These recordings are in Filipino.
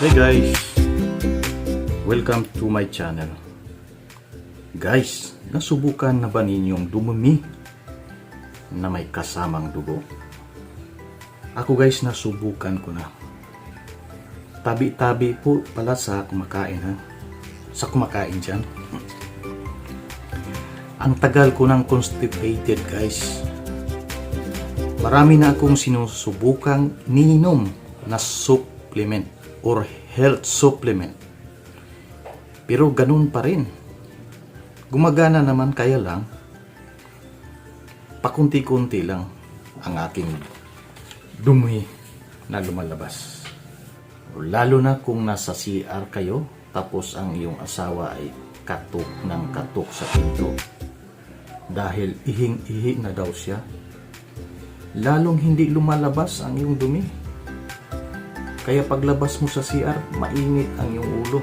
Hey guys, welcome to my channel. Guys, nasubukan na ba ninyong dumumi na may kasamang dugo? Ako guys, nasubukan ko na. Tabi-tabi po pala sa kumakain ha. Sa kumakain dyan. Ang tagal ko ng constipated guys. Marami na akong sinusubukang niinom na supplement or health supplement. Pero ganun pa rin. Gumagana naman, kaya lang pakunti-kunti lang ang aking dumi na lumalabas. Lalo na kung nasa CR kayo tapos ang iyong asawa ay katok ng katok sa pinto. Dahil ihing-ihi na daw siya. Lalong hindi lumalabas ang iyong dumi. Kaya paglabas mo sa CR, mainit ang iyong ulo.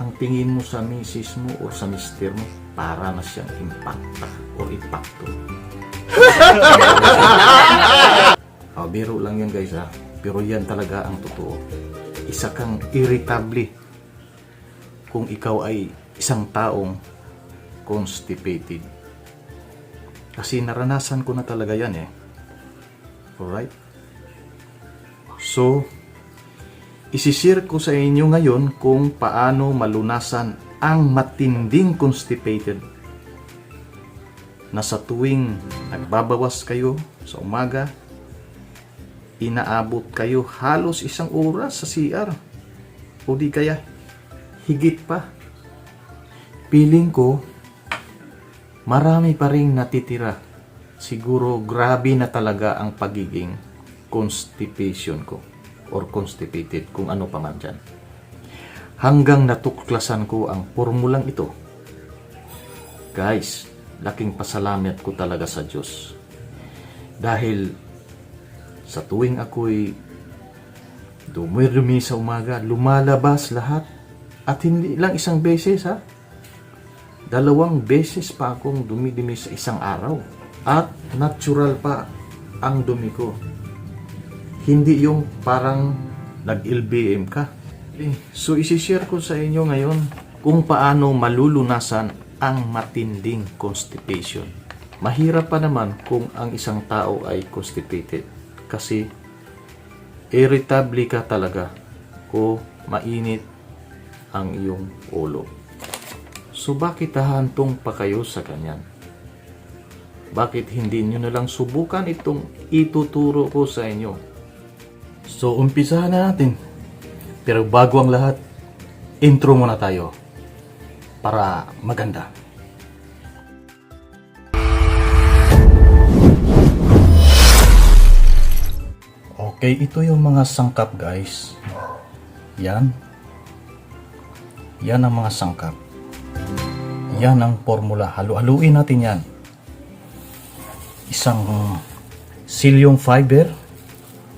Ang tingin mo sa misis mo o sa mister mo, para na siyang impacta o impacto. Biro lang yan guys ha. Pero yan talaga ang totoo. Isa kang irritable kung ikaw ay isang taong constipated. Kasi naranasan ko na talaga yan eh. Alright? So, isishare ko sa inyo ngayon kung paano malunasan ang matinding constipated na sa tuwing nagbabawas kayo sa umaga, inaabot kayo halos 1 oras sa CR o di kaya higit pa. Feeling ko marami pa ring natitira. Siguro grabe na talaga ang pagiging constipation ko or constipated, kung ano pa man dyan. Hanggang natuklasan ko ang formulang ito. Guys, laking pasalamat ko talaga sa Diyos. Dahil sa tuwing ako'y dumi-dumi sa umaga, lumalabas lahat. At hindi lang 1 beses ha. 2 beses pa akong dumi-dumi sa isang araw. At natural pa ang dumi ko. Hindi yung parang nag-LBM ka. So isishare ko sa inyo ngayon kung paano malulunasan ang matinding constipation. Mahirap pa naman kung ang isang tao ay constipated. Kasi irritable ka talaga o mainit ang iyong ulo. So bakit hahantong pa kayo sa ganyan? Bakit hindi nyo na lang subukan itong ituturo ko sa inyo? So umpisahan na natin. Pero bago ang lahat, intro muna tayo para maganda. Okay, ito yung mga sangkap guys. Yan. Yan ang mga sangkap. Yan ang formula. Halu-haluin natin yan. Isang psyllium fiber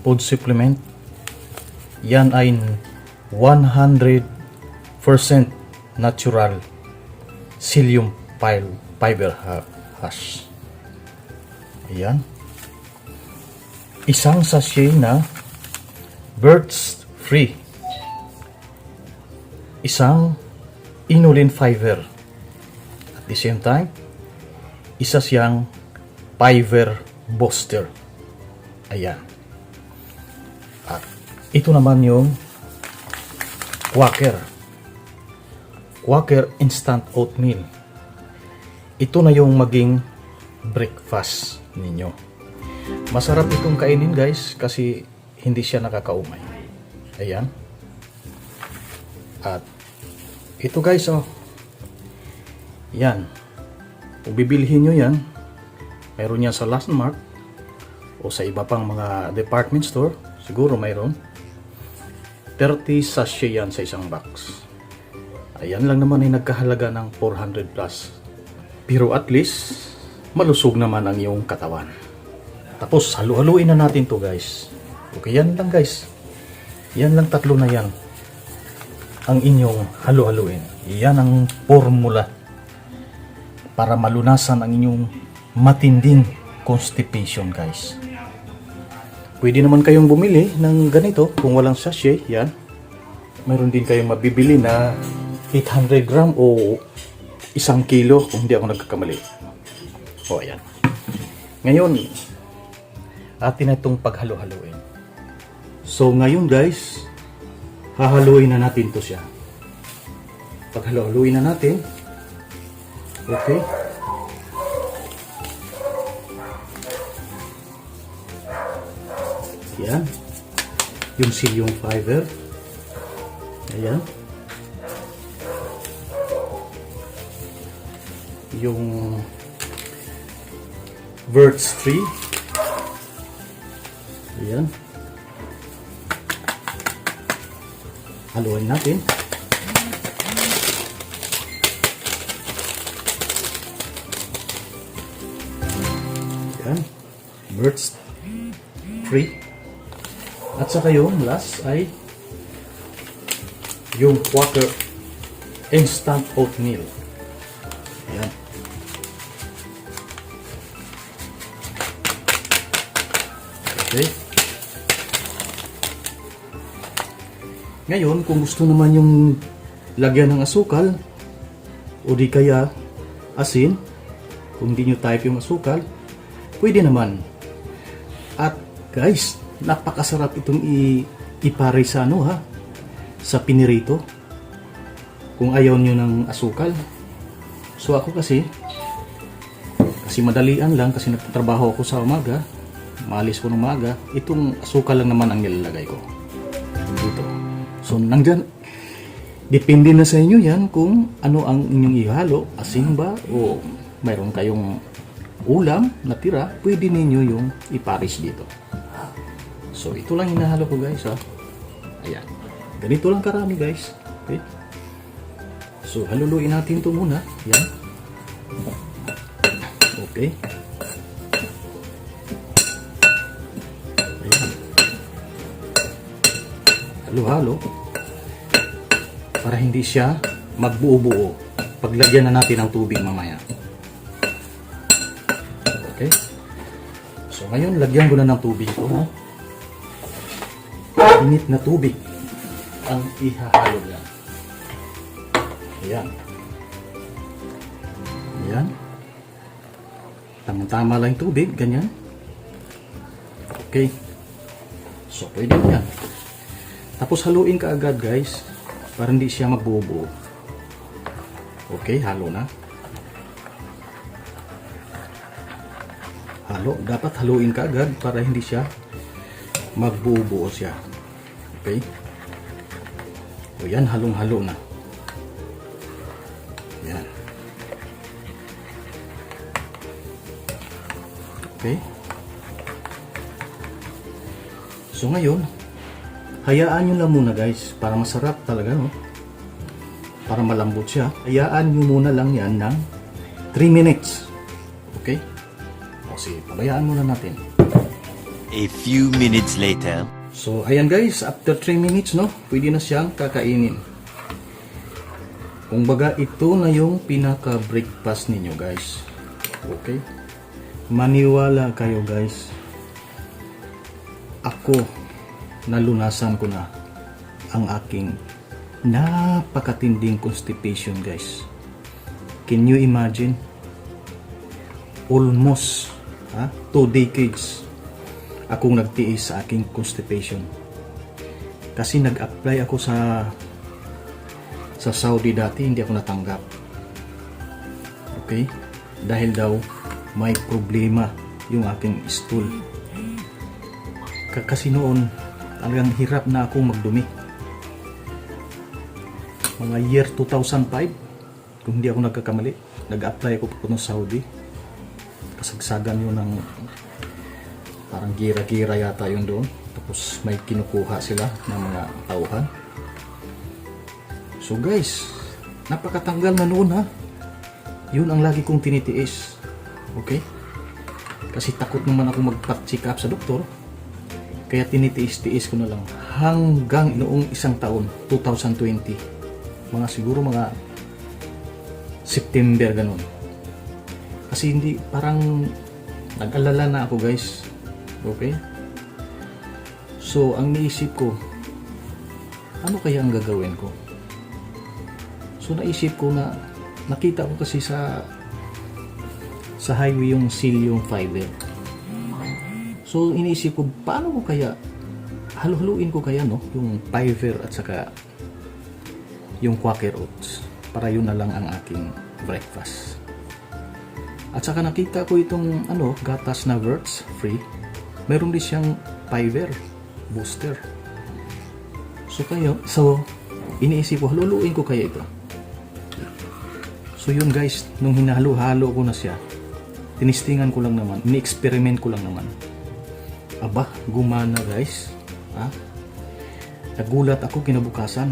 food supplement. Yan ay 100% natural psyllium fiber hash. Ayan. Isang sachet na birds free. Isang inulin fiber. At the same time, isa siyang fiber booster. Ayan. At ito naman yung Quaker instant oatmeal. Ito na yung maging breakfast ninyo. Masarap itong kainin guys kasi hindi siya nakakaumay. Ayan. At ito guys oh. Yan. Kung bibilhin nyo yan, mayroon yan sa Lastmark o sa iba pang mga department store. Siguro mayroon. 30 sachet yan sa isang box. Ayan lang naman ay nagkahalaga ng 400 plus. Pero at least, malusog naman ang iyong katawan. Tapos, halu-haluin na natin to guys. Okay, yan lang guys. Yan lang, 3 na yan. Ang inyong halu-haluin. Yan ang formula para malunasan ang inyong matinding constipation guys. Pwede naman kayong bumili ng ganito kung walang sachet. Yan. Mayroon din kayong mabibili na 800 gram o 1 kilo kung hindi ako nagkakamali. O, ayan. Ngayon, atin na itong paghalo-haloin. So, ngayon guys, hahaluin na natin to siya. Paghalo-haluin na natin. Okay. Yan. Yung silyong fiber. Ayan. Yung Verts 3. Ayan. Haluin natin. Ayan. Verts 3. At saka yung last ay yung Quaker Instant Oatmeal. Ayan. Okay. Ngayon, kung gusto naman yung lagyan ng asukal o di kaya asin, kung hindi nyo type yung asukal, pwede naman. At guys, napakasarap itong ipare sa sa pinirito kung ayaw nyo ng asukal. So ako kasi madalian lang kasi nagtatrabaho ako sa umaga, maalis ko ng umaga, itong asukal lang naman ang nilalagay ko dito. So nandyan, depende na sa inyo yan kung ano ang inyong ihalo, asin ba o mayroon kayong ulam na tira, pwede ninyo yung iparis dito. So, ito lang hinahalo ko guys, ha. Ayan. Ganito lang karami guys. Okay. So, haluluin natin ito muna. Ayan. Okay. Ayan. Halo-halo. Para hindi siya magbuo-buo. Paglagyan na natin ng tubig mamaya. Okay. So, ngayon, lagyan ko na ng tubig ito, ha. Init na tubig ang ihahalo yan. Ayan. Ayan. Tama-tama lang yung tubig, ganyan. Okay. So, pwede na yan. Tapos haluin ka agad guys, para hindi siya magbuo-buo. Okay, halo na. Halo, dapat haluin ka agad para hindi siya magbuo-buo siya. Okay. O yan, halong-halo na. Yan. Okay. So ngayon, hayaan nyo lang muna guys, para masarap talaga, no? Para malambot siya. Hayaan nyo muna lang yan ng 3 minutes. Okay? O sige, pabayaan muna natin. A few minutes later. So, ayan guys, after 3 minutes, no, pwede na siyang kakainin. Kung baga, ito na yung pinaka-breakfast ninyo guys. Okay? Maniwala kayo guys. Ako, nalunasan ko na ang aking napakatinding constipation guys. Can you imagine? Almost 2 decades akong nagtiis sa aking constipation. Kasi nag-apply ako sa Saudi dati, hindi ako natanggap. Okay? Dahil daw may problema yung aking stool. Kasi noon, talagang hirap na akong magdumi. Mga year 2005, kung hindi ako nagkakamali, nag-apply ako po ng Saudi. Kasagsagan yun ng parang gira-gira yata yun doon. Tapos may kinukuha sila ng mga tauhan. So guys, napakatanggal na noon ha. Yun ang lagi kong tinitiis. Okay? Kasi takot naman ako magpa-check up sa doktor. Kaya tinitiis-tiis ko na lang hanggang noong isang taon, 2020. Siguro mga September ganun. Kasi hindi, parang nag-alala na ako guys. Okay? So, ang naisip ko, ano kaya ang gagawin ko? So, naisip ko na, nakita ko kasi sa highway yung seal yung fiber. So, iniisip ko, paano ko kaya, halu-haluin ko kaya, no? Yung fiber at saka yung Quaker Oats. Para yun na lang ang aking breakfast. At saka nakita ko itong, gatas na Verts free. Meron din siyang fiber booster. So, iniisip ko, haluluin ko kaya ito. So, yun guys, nung hinahalo-halo ko na siya, tinistingan ko lang naman, ini-experiment ko lang naman. Aba, gumana guys. Nagulat ako kinabukasan.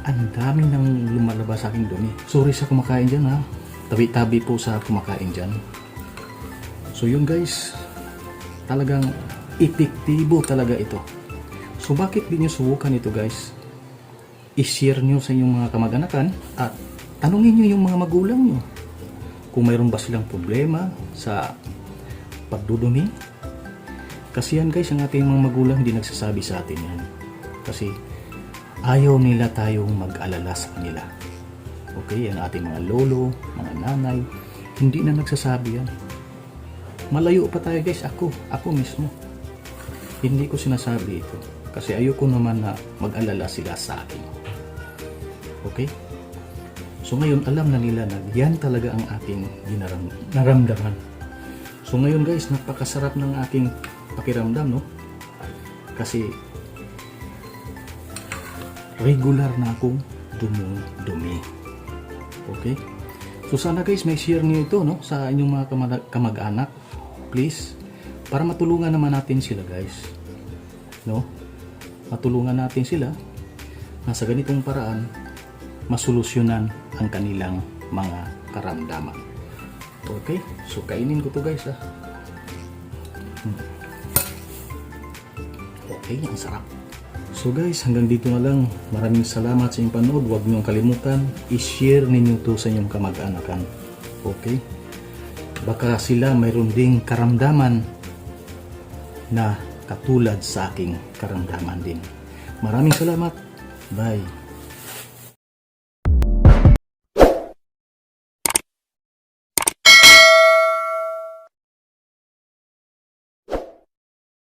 Ang dami nang lumalabas sa aking dumi. Sorry sa kumakain dyan ha. Tabi-tabi po sa kumakain dyan. So yun guys, talagang epektibo talaga ito. So bakit di nyo subukan ito guys? I-share nyo sa inyong mga kamag-anakan at tanungin nyo yung mga magulang nyo kung mayroon ba silang problema sa pagdudumi. Kasi yan guys, ang ating mga magulang hindi nagsasabi sa atin yan. Kasi ayaw nila tayong mag-alala sa kanila. Okay, ang ating mga lolo, mga nanay, hindi na nagsasabi yan. Malayo pa tayo guys, ako mismo. Hindi ko sinasabi ito. Kasi ayoko naman na mag-alala sila sa akin. Okay? So ngayon, alam na nila na yan talaga ang aking naramdaman. So ngayon guys, napakasarap ng aking pakiramdam, no? Kasi regular na akong dumi. Okay? So sana guys, may share niyo ito, no? Sa inyong mga kamag-anak. Please. Para matulungan naman natin sila guys. No? Matulungan natin sila na sa ganitong paraan masolusyonan ang kanilang mga karamdaman. Okay? So kainin ko to guys ha. Okay, ang sarap. So guys, hanggang dito na lang. Maraming salamat sa inyong panood. Huwag niyong kalimutan, i-share ninyo to sa inyong kamag-anakan. Okay? Baka sila mayroon ding karamdaman na katulad sa aking karamdaman din. Maraming salamat. Bye.